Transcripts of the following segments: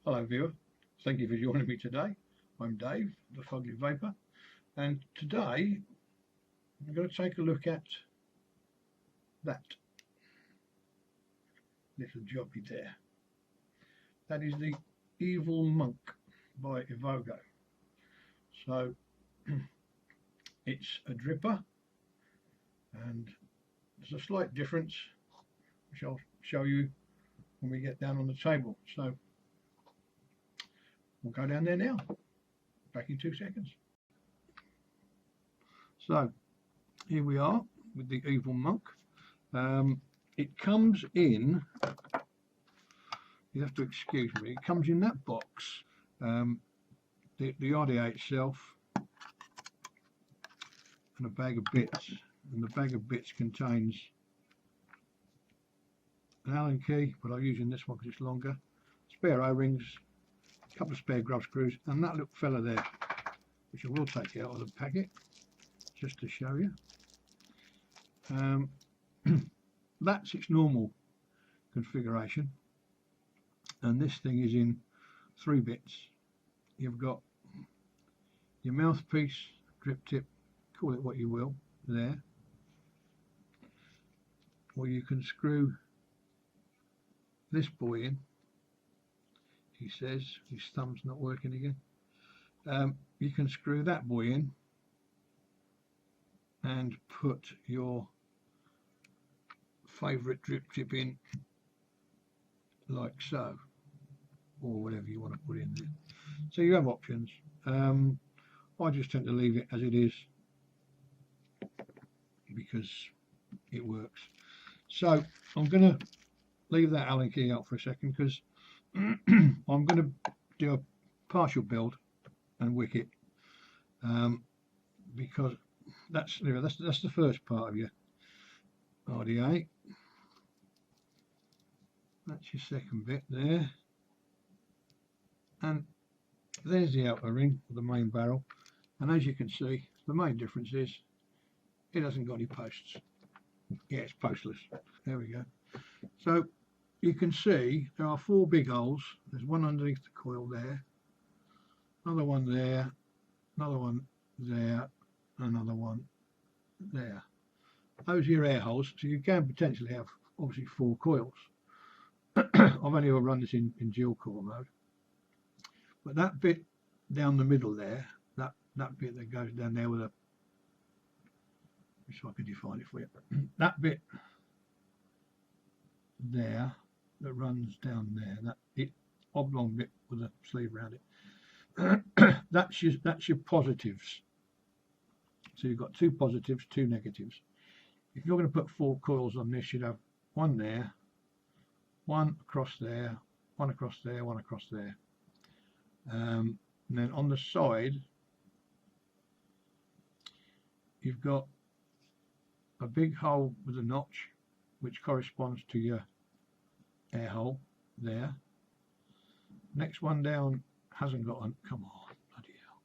Hello viewer, thank you for joining me today. I'm Dave, the Fugly Vapor, and today I'm going to take a look at that little jockey there. That is the Evil Monk by Ivogo. So it's a dripper, and there's a slight difference which I'll show you when we get down on the table. So we'll go down there now. Back in 2 seconds. So here we are with the Evil Monk. It comes in, you have to excuse me, it comes in that box, the RDA itself and a bag of bits, and the bag of bits contains an Allen key, but I'm using this one because it's longer, spare O-rings, a couple of spare grub screws, and that little fella there, which I will take out of the packet just to show you. That's its normal configuration, and this thing is in 3 bits. You've got your mouthpiece, drip tip, call it what you will, there, or you can screw this boy in. He says his thumb's not working again. You can screw that boy in and put your favourite drip tip in, like so, or whatever you want to put in there. So you have options. I just tend to leave it as it is because it works. So I'm going to leave that Allen key out for a second because I'm going to do a partial build and wick it, because that's the first part of your RDA. That's your second bit there, and there's the outer ring of the main barrel. And as you can see, the main difference is it hasn't got any posts. Yeah, it's postless. There we go. So you can see there are 4 big holes. There's one underneath the coil there, another one there, another one there, another one there. Those are your air holes, so you can potentially have obviously 4 coils. I've only ever run this in dual core mode, but that bit down the middle there, that bit that goes down there with a, so I can define it for you, that bit there that runs down there, that it oblong bit with a sleeve around it, that's your positives. So you've got 2 positives, 2 negatives. If you're going to put 4 coils on this, you'd have 1 there, 1 across there, 1 across there, 1 across there. And then on the side, you've got a big hole with a notch, which corresponds to your air hole there. Next one down hasn't got a, come on, bloody hell.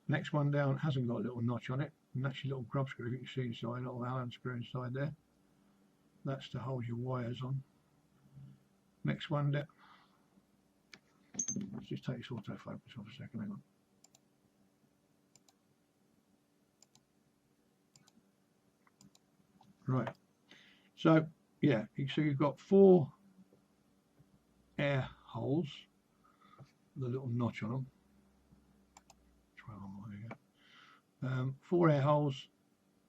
Next one down hasn't got a little notch on it, and that's your little grub screw you can see inside, a little Allen screw inside there. That's to hold your wires on. Next one down. Let's just take this autofocus off a second, hang on. Right, so yeah, so you've got 4 air holes with a little notch on them. 4 air holes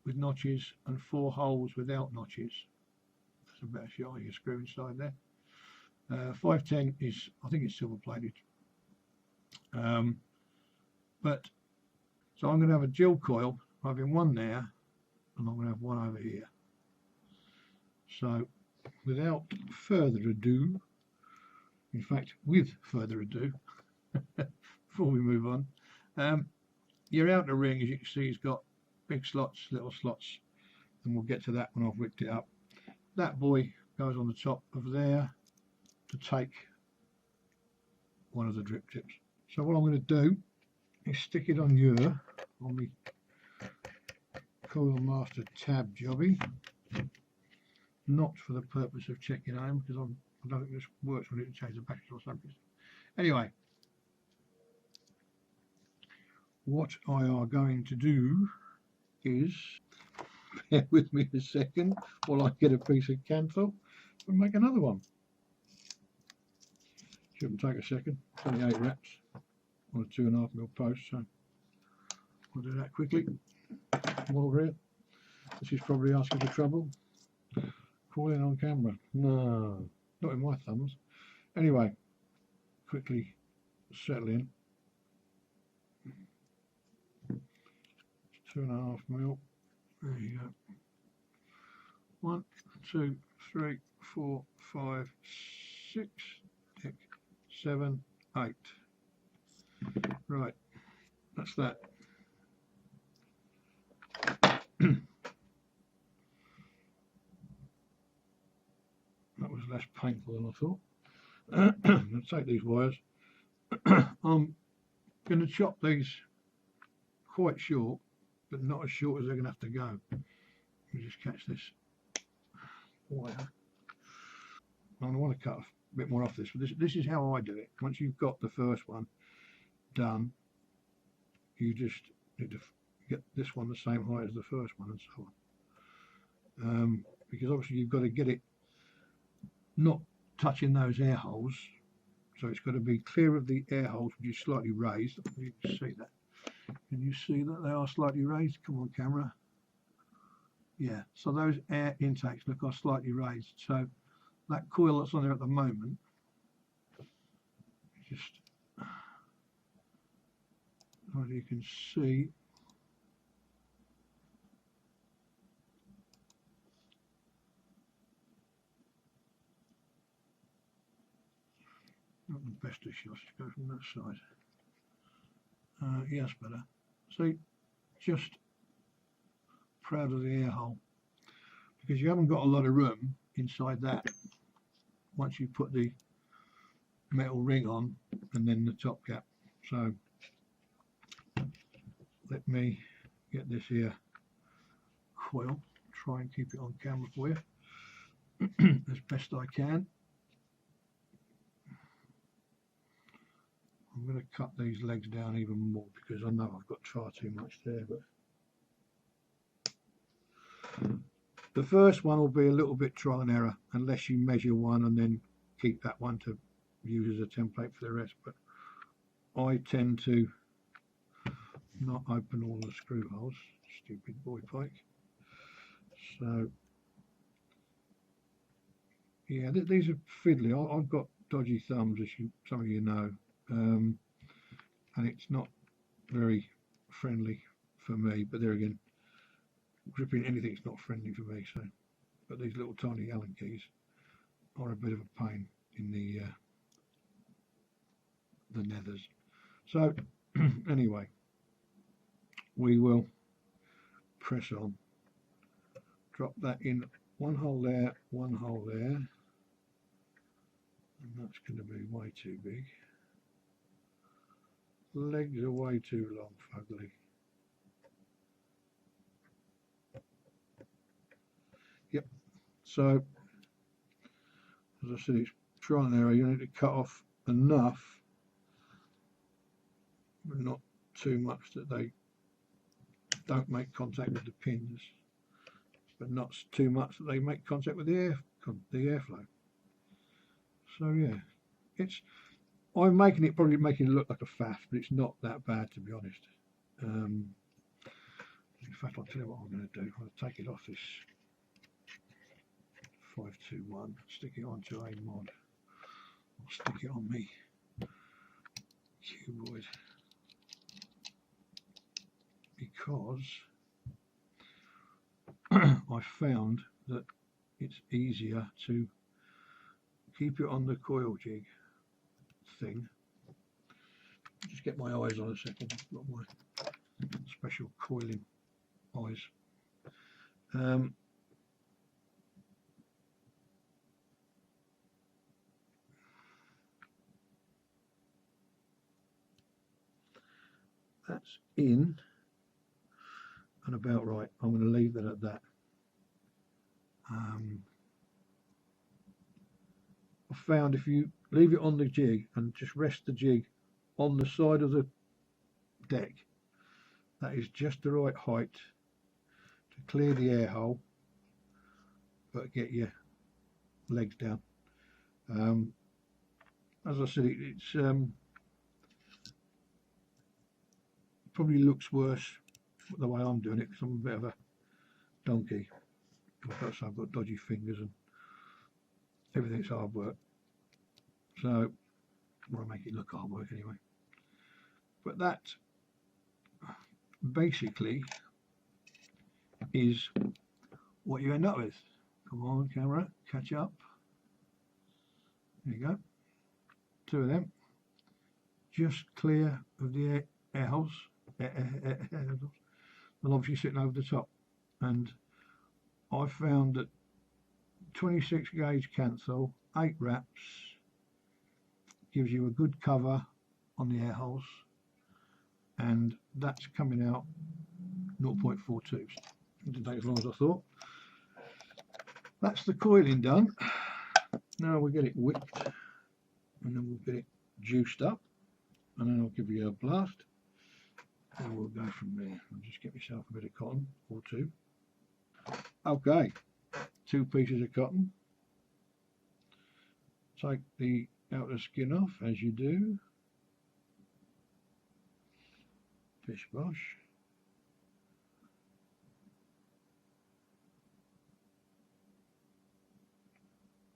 with notches and 4 holes without notches. That's a better shot of your screw inside there. 510 is, I think it's silver plated. But so I'm going to have a dual coil, having 1 there, and I'm going to have 1 over here. So without further ado, in fact with further ado, before we move on, your outer ring, as you can see, has got big slots, little slots, and we'll get to that when I've wicked it up. That boy goes on the top of there to take one of the drip tips. So what I'm going to do is stick it on the Coil Master tab jobby, not for the purpose of checking home, because I'm I don't think this works when it changes the batteries or something. Anyway, what I are going to do is, bear with me a second while I get a piece of cantho and make another one. Shouldn't take a second. It's only 8 wraps on a 2.5mm post, so I'll do that quickly. While we're here, this is probably asking for trouble. Coiling on camera. No, not in my thumbs. Anyway, quickly settle in. 2.5mm. There you go. 1, 2, 3, 4, 5, 6, 7, 8. Right, that's that. That was less painful than I thought. I'm going to take these wires. I'm going to chop these quite short, but not as short as they're going to have to go. Let me just catch this wire. I want to cut a bit more off this, but this is how I do it. Once you've got the first one done, you just need to get this one the same height as the first one, and so on. Because obviously you've got to get it not touching those air holes, so it's got to be clear of the air holes, which is slightly raised. You can see that. Can you see that they are slightly raised? Come on, camera. Yeah, so those air intakes look are slightly raised. So that coil that's on there at the moment, just as you can see, not the best of shots, go from that side. Yes, better. See, just proud of the air hole, because you haven't got a lot of room inside that once you put the metal ring on and then the top cap. So let me get this here coil, try and keep it on camera for you as best I can. I'm going to cut these legs down even more because I know I've got far too much there, but the first one will be a little bit trial and error unless you measure one and then keep that one to use as a template for the rest. But I tend to not open all the screw holes, stupid boy pike. So yeah, these are fiddly. I've got dodgy thumbs, as some of you know, and it's not very friendly for me. But there again, gripping anything's not friendly for me. So, but these little tiny Allen keys are a bit of a pain in the nethers. So anyway, we will press on. Drop that in, one hole there, one hole there, and that's going to be way too big. Legs are way too long, fugly. Yep. So as I said, it's trial and error. You need to cut off enough, but not too much that they don't make contact with the pins, but not too much that they make contact with the airflow. So yeah, I'm probably making it look like a faff, but it's not that bad, to be honest. In fact, I'll tell you what I'm going to do. I'll take it off this 521, stick it onto a mod. I'll stick it on me cuboid, because I found that it's easier to keep it on the coil jig thing. Just get my eyes on a second. I've got my special coiling eyes. That's in and about right. I'm going to leave that at that. I found if you leave it on the jig and just rest the jig on the side of the deck, that is just the right height to clear the air hole but get your legs down. As I said, it's probably looks worse the way I'm doing it because I'm a bit of a donkey. I've got dodgy fingers and everything's hard work. So, well, I make it look hard work anyway. But that basically is what you end up with. Come on, camera, catch up. There you go. 2 of them. Just clear of the air holes. And obviously sitting over the top. And I found that 26 gauge cancel, 8 wraps, gives you a good cover on the air holes, and that's coming out 0.42. It didn't take as long as I thought. That's the coiling done. Now we'll get it wicked, and then we'll get it juiced up, and then I'll give you a blast, and we'll go from there. I'll just get myself a bit of cotton or 2. Okay, 2 pieces of cotton. Take the outer skin off as you do. Pish bosh.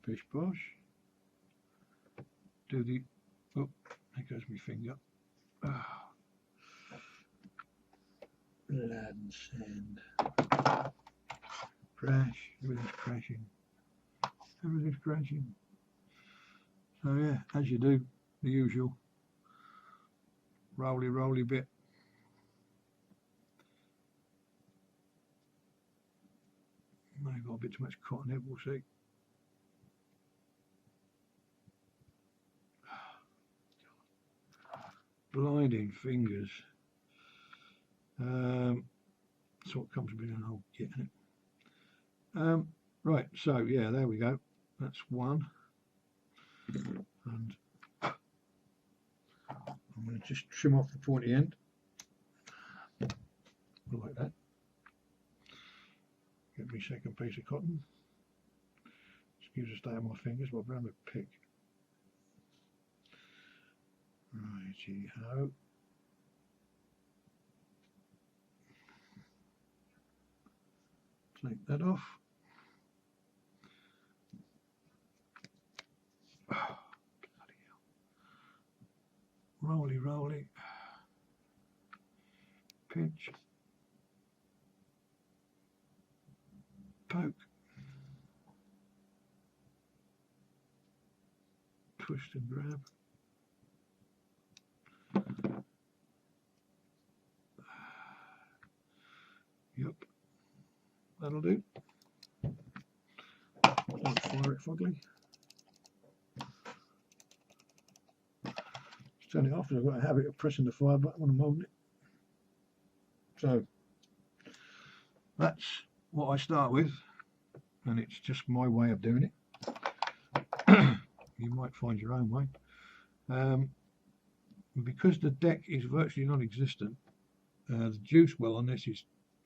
Pish bosh. Do the, oh, there goes my finger. Ah. Blood and sand. Crash, everything's crashing. Everything's crashing. So yeah, as you do, the usual roly bit. I've got a bit too much cotton here, we'll see. Blinding fingers. That's what comes with an old kit, isn't it? Right, so yeah, there we go. That's one. And I'm going to just trim off the pointy end like that. Get me second piece of cotton. Excuse the state of my fingers, but I'm going to pick. Righty-ho. Take that off. Oh, bloody hell. Roly. Pinch. Poke. Twist and grab. Yep, that'll do. Don't fire it fugly. Just turn it off because I've got a habit of pressing the fire button when I'm holding it. So that's what I start with, and it's just my way of doing it. You might find your own way. Because the deck is virtually non-existent, the juice well on this is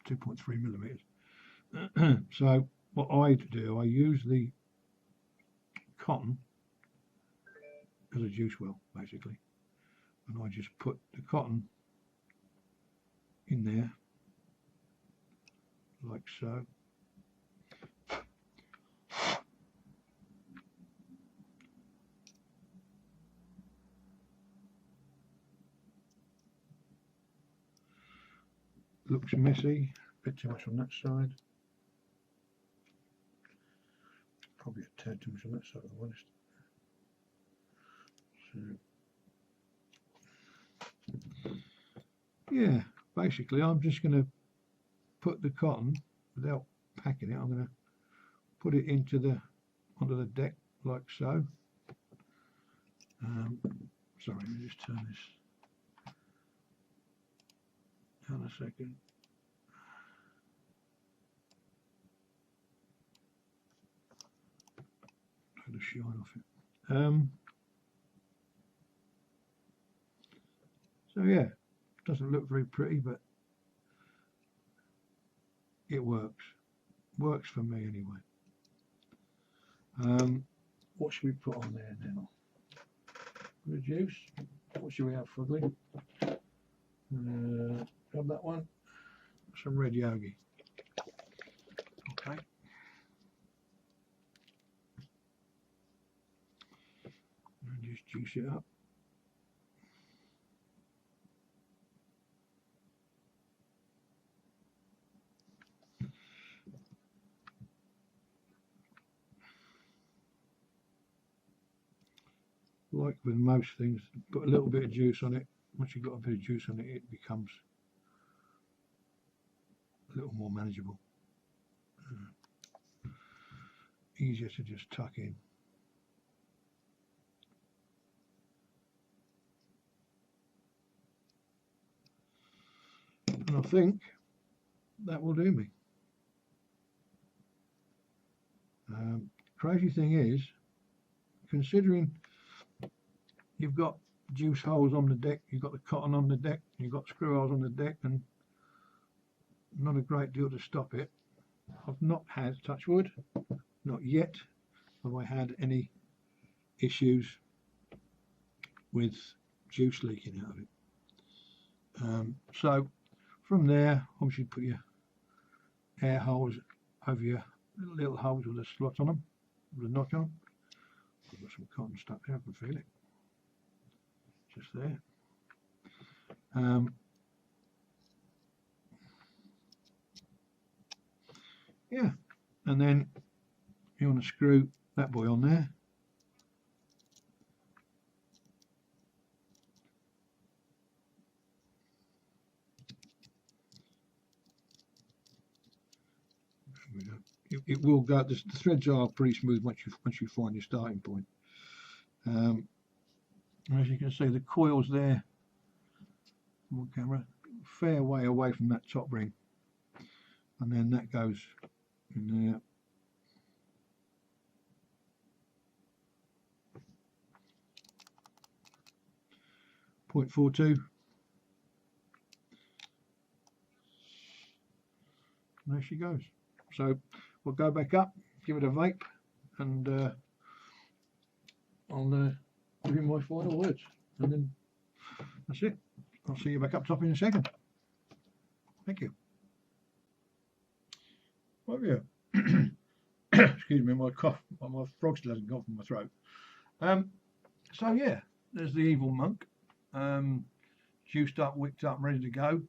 2.3 millimeters. So what I do, I use the cotton as a juice well, basically, and I just put the cotton in there like so. Looks messy, a bit too much on that side. Probably a tad too much on that side, if I'm honest. So, yeah, basically I'm just going to put the cotton, without packing it, I'm going to put it onto the deck like so. Sorry, let me just turn this. Hang on a second. Take the shine off it. So yeah, doesn't look very pretty, but it works. Works for me anyway. What should we put on there now? The juice. What should we have for ugly? Grab that one. Some red yogi. Okay. And just juice it up. Like with most things, put a little bit of juice on it. Once you've got a bit of juice on it, it becomes a little more manageable. Easier to just tuck in. And I think that will do me. Crazy thing is, considering you've got juice holes on the deck, you've got the cotton on the deck, you've got screw holes on the deck, and not a great deal to stop it. I've not had, touch wood, not yet have I had any issues with juice leaking out of it. So from there, obviously put your air holes over your little holes with a slot on them, with a notch on them. I've got some cotton stuck there, I can feel it. Just there. Yeah, and then you want to screw that boy on there. It will go. The threads are pretty smooth once you find your starting point. As you can see, the coils there on camera, fair way away from that top ring, and then that goes in there. .42. And there she goes. So we'll go back up, give it a vape, and I'll give you my final words, and then that's it. I'll see you back up top in a second. Thank you. Oh yeah. Excuse me, my cough, my frog still hasn't gone from my throat. So yeah, there's the evil monk, juiced up, wicked up, ready to go.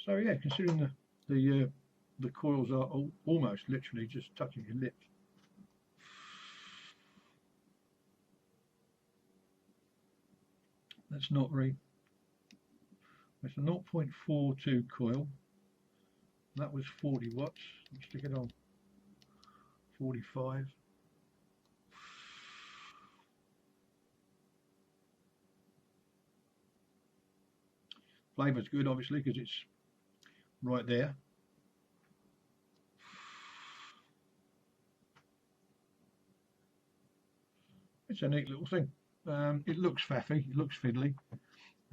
So yeah, considering the coils are almost literally just touching your lips. That's not very. It's a 0.42 coil. That was 40 watts. Let's stick it on 45. Flavour's good, obviously, because it's right there. It's a neat little thing. It looks faffy, it looks fiddly.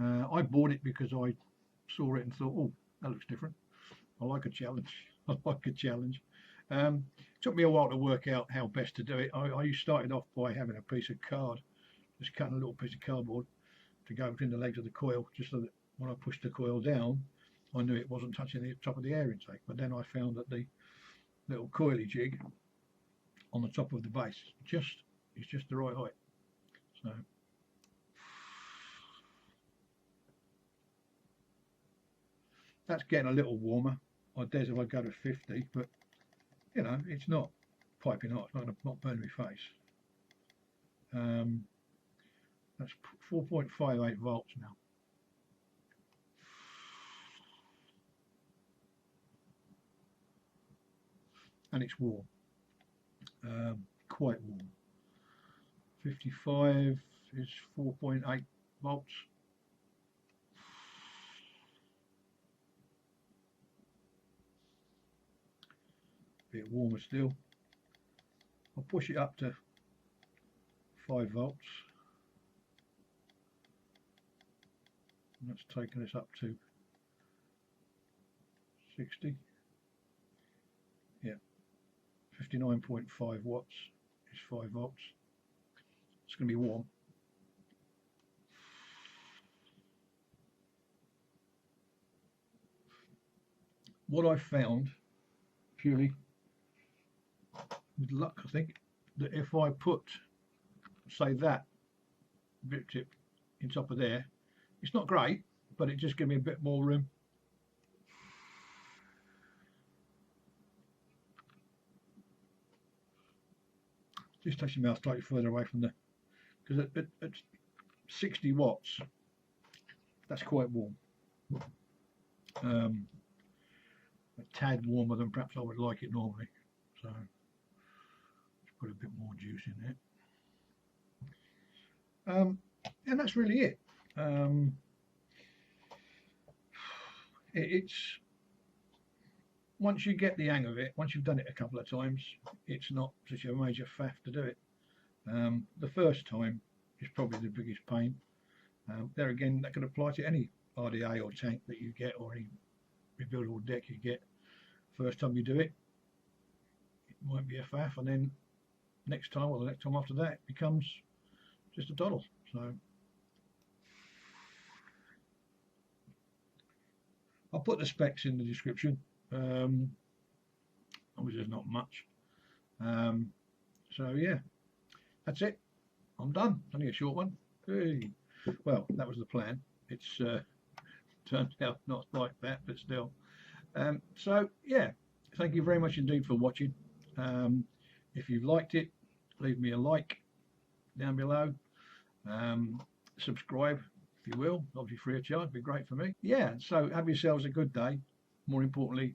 I bought it because I saw it and thought, oh, that looks different. I like a challenge. I like a challenge. Took me a while to work out how best to do it. I started off by having a piece of card, just cutting a little piece of cardboard to go between the legs of the coil, just so that when I pushed the coil down, I knew it wasn't touching the top of the air intake. But then I found that the little coily jig on the top of the base is just the right height. So that's getting a little warmer. I dare if I go to 50, but you know, it's not piping hot. It's not burning my face. That's 4.58 volts now. And it's warm, quite warm. 55 is 4.8 volts. bit warmer still. I'll push it up to 5 volts. And that's taken us up to 60. Yeah, 59.5 watts is 5 volts. It's going to be warm. What I found, purely with luck, I think, that if I put, say, that drip tip in top of there, it's not great, but it just gives me a bit more room. Just touch your mouth slightly further away from the, because at 60 watts, that's quite warm. A tad warmer than perhaps I would like it normally. So let's put a bit more juice in there. And that's really it. It's once you get the hang of it, once you've done it a couple of times, it's not such a major faff to do it. The first time is probably the biggest pain. There again, that could apply to any RDA or tank that you get, or any rebuildable deck you get. First time you do it, it might be a faff, and then next time or the next time after that, it becomes just a doddle. So I'll put the specs in the description. Obviously there's not much. So yeah, that's it. I'm done. Only a short one. Hey. Well, that was the plan. It's turned out not like that, but still. So yeah, thank you very much indeed for watching. If you've liked it, leave me a like down below. Subscribe if you will, obviously free of charge, it'd be great for me. Yeah, so have yourselves a good day. More importantly,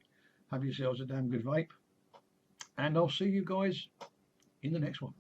have yourselves a damn good vape. And I'll see you guys in the next one.